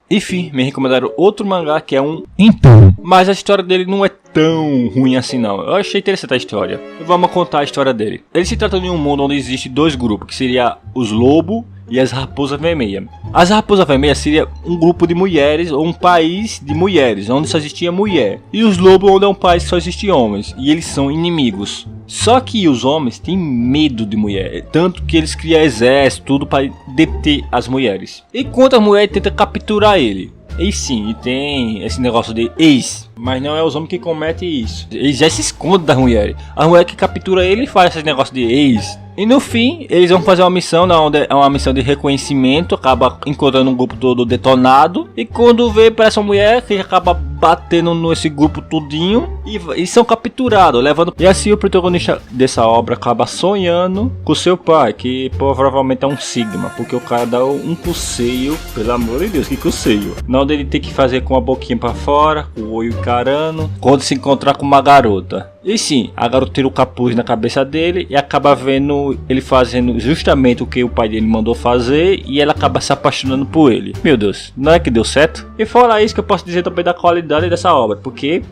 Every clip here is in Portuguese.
Enfim, me recomendaram outro mangá que é um Impel. Mas a história dele não é tão ruim assim não. Eu achei interessante a história. Vamos contar a história dele. Ele se trata de um mundo onde existe dois grupos, que seria os lobos e as raposas vermelhas. As raposas vermelhas seria um grupo de mulheres ou um país de mulheres, onde só existia mulher. E os lobos onde é um país que só existia homens. E eles são inimigos. Só que os homens têm medo de mulher, tanto que eles criam exército, tudo para deter as mulheres. Enquanto a mulher tenta capturar ele. E sim, e tem esse negócio de ex, mas não é os homens que cometem isso. Eles já se escondem das mulheres. A mulher que captura ele faz esse negócio de ex. E no fim, eles vão fazer uma missão, onde é uma missão de reconhecimento. Acaba encontrando um grupo todo detonado. E quando vê para essa mulher, que acaba batendo nesse grupo tudinho. E são capturados, levando. E assim o protagonista dessa obra acaba sonhando com seu pai, que provavelmente é um Sigma. Porque o cara dá um coceio, pelo amor de Deus, que coceio. Não onde ele tem que fazer com a boquinha para fora, com o olho encarando. Quando se encontrar com uma garota. E sim, a garota tira o capuz na cabeça dele e acaba vendo ele fazendo justamente o que o pai dele mandou fazer e ela acaba se apaixonando por ele. Meu Deus, não é que deu certo? E fora isso que eu posso dizer também da qualidade dessa obra, porque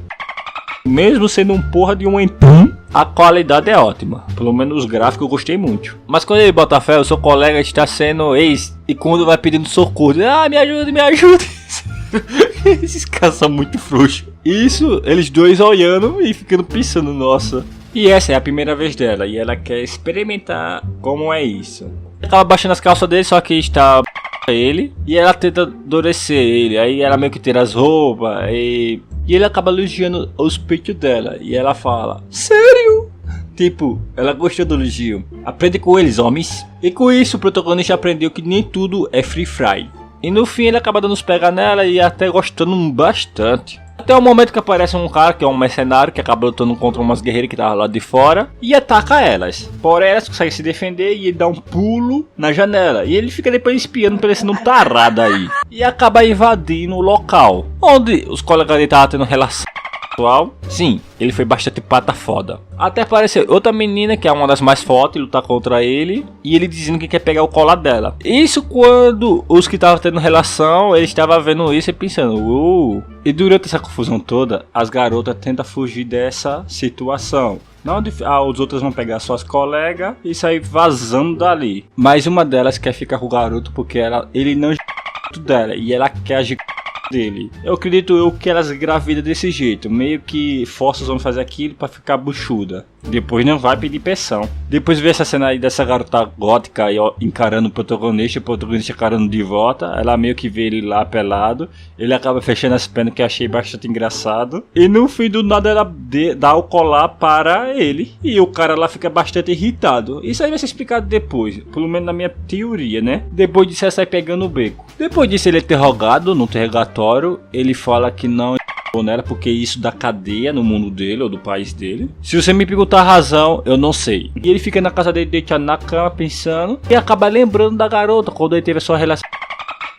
mesmo sendo um porra de um empum, a qualidade é ótima. Pelo menos os gráficos eu gostei muito. Mas quando ele bota fé, o seu colega está sendo ex e quando vai pedindo socorro, me ajude, me ajude. Esses caras são muito frouxos. Isso, eles dois olhando e ficando pensando, nossa. E essa é a primeira vez dela e ela quer experimentar como é isso. Acaba baixando as calças dele, só que está ele e ela tenta endurecer ele. Aí ela meio que tira as roupas e ele acaba elogiando os peitos dela. E ela fala, sério? Tipo, ela gostou do elogio. Aprende com eles, homens. E com isso o protagonista aprendeu que nem tudo é free fry. E no fim ele acaba dando os pega nela e até gostando bastante. Até o momento que aparece um cara que é um mercenário que acaba lutando contra umas guerreiras que estavam lá de fora e ataca elas. Porém elas conseguem se defender e ele dá um pulo na janela. E ele fica depois espiando, parecendo um tarado aí. E acaba invadindo o local onde os colegas dele estavam tendo relação sexual. Sim, ele foi bastante pata foda. Até apareceu outra menina que é uma das mais fortes, lutar contra ele. E ele dizendo que quer pegar o colar dela. Isso quando os que estavam tendo relação, ele estava vendo isso e pensando, E durante essa confusão toda, as garotas tentam fugir dessa situação. Não, os outros vão pegar suas colegas e sair vazando dali. Mas uma delas quer ficar com o garoto porque ele não dela e ela quer agir dele. Eu acredito que elas engravidam desse jeito, meio que força os homens a fazer aquilo pra ficar buchuda. Depois não vai pedir pensão. Depois vê essa cena aí dessa garota gótica aí, ó, encarando o protagonista encarando de volta. Ela meio que vê ele lá pelado. Ele acaba fechando as pernas, que eu achei bastante engraçado. E no fim do nada ela dá o colar para ele. E o cara lá fica bastante irritado. Isso aí vai ser explicado depois, pelo menos na minha teoria, né? Depois disso ela sai pegando o beco. Depois disso ele é interrogado no interrogatório. Ele fala que não nela porque isso dá cadeia no mundo dele ou do país dele. Se você me perguntar a razão, eu não sei. E ele fica na casa dele deitado na cama pensando e acaba lembrando da garota quando ele teve a sua relação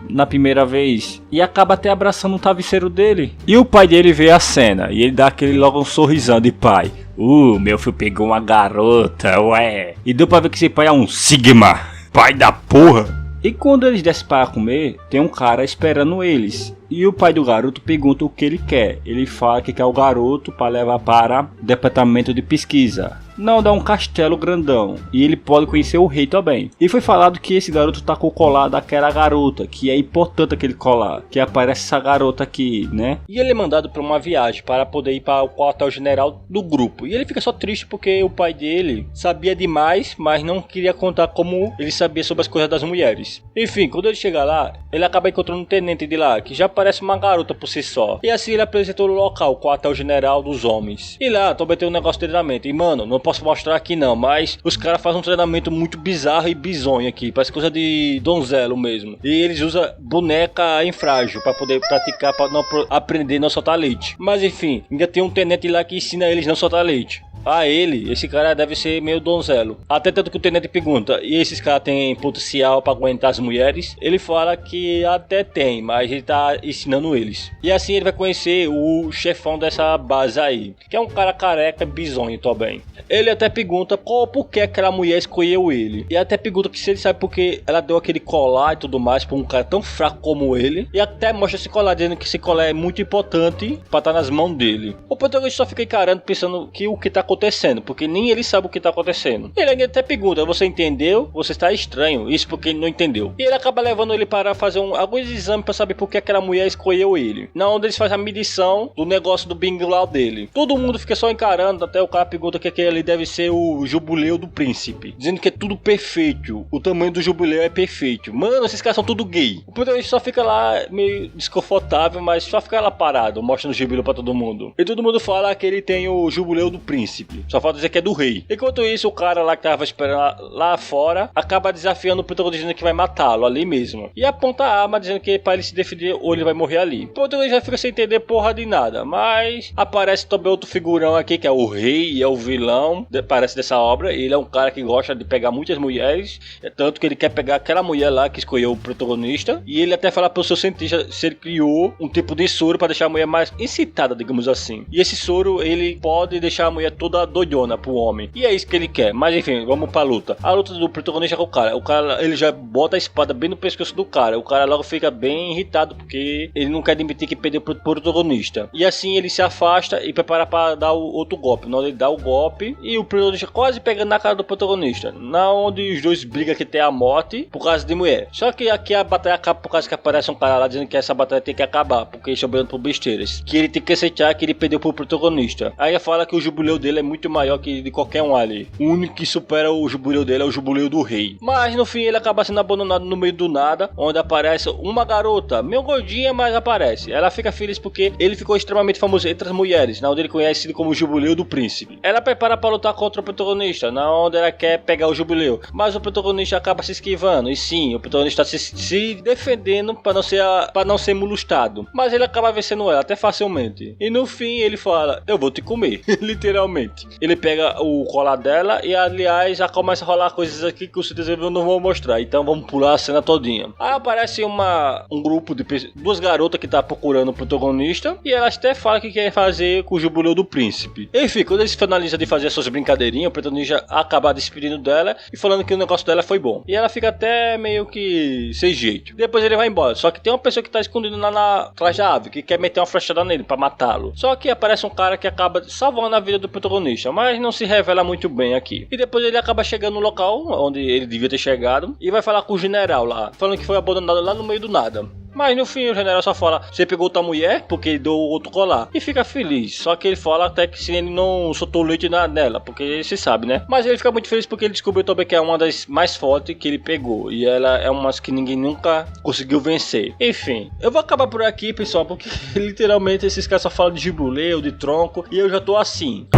na primeira vez e acaba até abraçando o travesseiro dele. E o pai dele vê a cena e ele dá aquele logo um sorrisão de pai. Meu filho pegou uma garota, ué. E deu pra ver que esse pai é um Sigma, pai da porra. E quando eles descem para comer, tem um cara esperando eles. E o pai do garoto pergunta o que ele quer. Ele fala que quer o garoto para levar para o departamento de pesquisa. Não, dá um castelo grandão. E ele pode conhecer o rei também. E foi falado que esse garoto tá com o colar daquela garota. Que é importante aquele colar. Que aparece essa garota aqui, né? E ele é mandado para uma viagem para poder ir para o quartel-general do grupo. E ele fica só triste porque o pai dele sabia demais, mas não queria contar como ele sabia sobre as coisas das mulheres. Enfim, quando ele chega lá, ele acaba encontrando um tenente de lá, que já parece uma garota por si só. E assim ele apresentou o local, o quartel-general dos homens. E lá também tem um negócio de treinamento. E mano, não posso mostrar aqui não, mas os caras fazem um treinamento muito bizarro e bizonho aqui, parece coisa de donzelo mesmo. E eles usam boneca em frágil para poder praticar, para não aprender a não soltar leite. Mas enfim, ainda tem um tenente lá que ensina eles a não soltar leite. a ele, esse cara deve ser meio donzelo. Até tanto que o tenente pergunta, e esses caras têm potencial pra aguentar as mulheres? Ele fala que até tem, mas ele tá ensinando eles. E assim ele vai conhecer o chefão dessa base aí, que é um cara careca, bizonho também. Ele até pergunta por que aquela mulher escolheu ele. E até pergunta que se ele sabe porque ela deu aquele colar e tudo mais pra um cara tão fraco como ele. E até mostra esse colar, dizendo que esse colar é muito importante pra estar nas mãos dele. O protagonista só fica encarando, pensando que o que tá acontecendo, porque nem ele sabe o que tá acontecendo. Ele ainda até pergunta, você entendeu? Você está estranho, isso porque ele não entendeu. E ele acaba levando ele para fazer alguns exames pra saber por que aquela mulher escolheu ele. Na onde eles fazem a medição do negócio do bingulau dele. Todo mundo fica só encarando, até o cara pergunta que aquele ali deve ser o jubileu do príncipe, dizendo que é tudo perfeito, o tamanho do jubileu é perfeito. Mano, esses caras são tudo gay. O protagonista só fica lá meio desconfortável, mas só fica lá parado, mostrando o jubileu pra todo mundo. E todo mundo fala que ele tem o jubileu do príncipe, só falta dizer que é do rei. Enquanto isso, o cara lá que tava esperando lá fora acaba desafiando o protagonista, dizendo que vai matá-lo ali mesmo, e aponta a arma, dizendo que para ele se defender ou ele vai morrer ali. O protagonista já fica sem entender porra de nada, mas aparece também outro figurão aqui, que é o rei e é o vilão, parece dessa obra. Ele é um cara que gosta de pegar muitas mulheres, tanto que ele quer pegar aquela mulher lá que escolheu o protagonista, e ele até fala pro seu cientista se ele criou um tipo de soro para deixar a mulher mais excitada, digamos assim. E esse soro, ele pode deixar a mulher toda doidona pro homem, e é isso que ele quer. Mas enfim, vamos pra luta. A luta do protagonista com o cara, ele já bota a espada bem no pescoço do cara. O cara logo fica bem irritado, porque ele não quer admitir que perdeu pro protagonista. E assim ele se afasta e prepara para dar o outro golpe. Na hora ele dá o golpe, e o protagonista quase pegando na cara do protagonista, na onde os dois brigam que tem a morte por causa de mulher. Só que aqui a batalha acaba por causa que aparece um cara lá dizendo que essa batalha tem que acabar, porque ele está brigando por besteiras, que ele tem que aceitar que ele perdeu pro protagonista. Aí ele fala que o jubileu dele é muito maior que de qualquer um ali. O único que supera o jubileu dele é o jubileu do rei. Mas no fim ele acaba sendo abandonado no meio do nada, onde aparece uma garota, meio gordinha, mas aparece. Ela fica feliz porque ele ficou extremamente famoso entre as mulheres, na onde ele conhece ele como o jubileu do príncipe. Ela prepara para lutar contra o protagonista, na onde ela quer pegar o jubileu, mas o protagonista acaba se esquivando. E sim, o protagonista está se defendendo para não ser molestado, mas ele acaba vencendo ela até facilmente. E no fim ele fala, eu vou te comer. Literalmente. Ele pega o colar dela e aliás já começa a rolar coisas aqui que os desenvolvedores não vão mostrar, então vamos pular a cena todinha. Aí aparece um grupo de duas garotas que tá procurando o protagonista, e elas até falam que querem fazer com o jubileu do príncipe. Enfim, quando eles finalizam de fazer suas brincadeirinhas, o protagonista acaba despedindo dela e falando que o negócio dela foi bom. E ela fica até meio que sem jeito. Depois ele vai embora. Só que tem uma pessoa que tá escondida lá atrás da árvore, que quer meter uma flechada nele pra matá-lo. Só que aparece um cara que acaba salvando a vida do protagonista, mas não se revela muito bem aqui. E depois ele acaba chegando no local onde ele devia ter chegado e vai falar com o general lá, falando que foi abandonado lá no meio do nada. Mas no fim o general só fala, você pegou outra mulher porque ele deu outro colar, e fica feliz. Só que ele fala até que se ele não soltou leite nela, porque se sabe, né? Mas ele fica muito feliz porque ele descobriu também que é uma das mais fortes que ele pegou, e ela é uma que ninguém nunca conseguiu vencer. Enfim, eu vou acabar por aqui, pessoal, porque literalmente esses caras só falam de jubileu, de tronco, e eu já tô assim.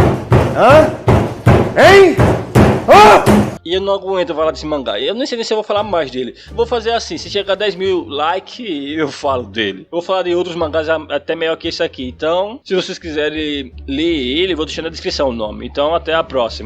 Hã? Hein? E eu não aguento falar desse mangá. Eu nem sei nem se eu vou falar mais dele. Vou fazer assim, se chegar a 10 mil likes, eu falo dele. Eu vou falar de outros mangás até melhor que esse aqui. Então, se vocês quiserem ler ele, vou deixar na descrição o nome. Então, até a próxima.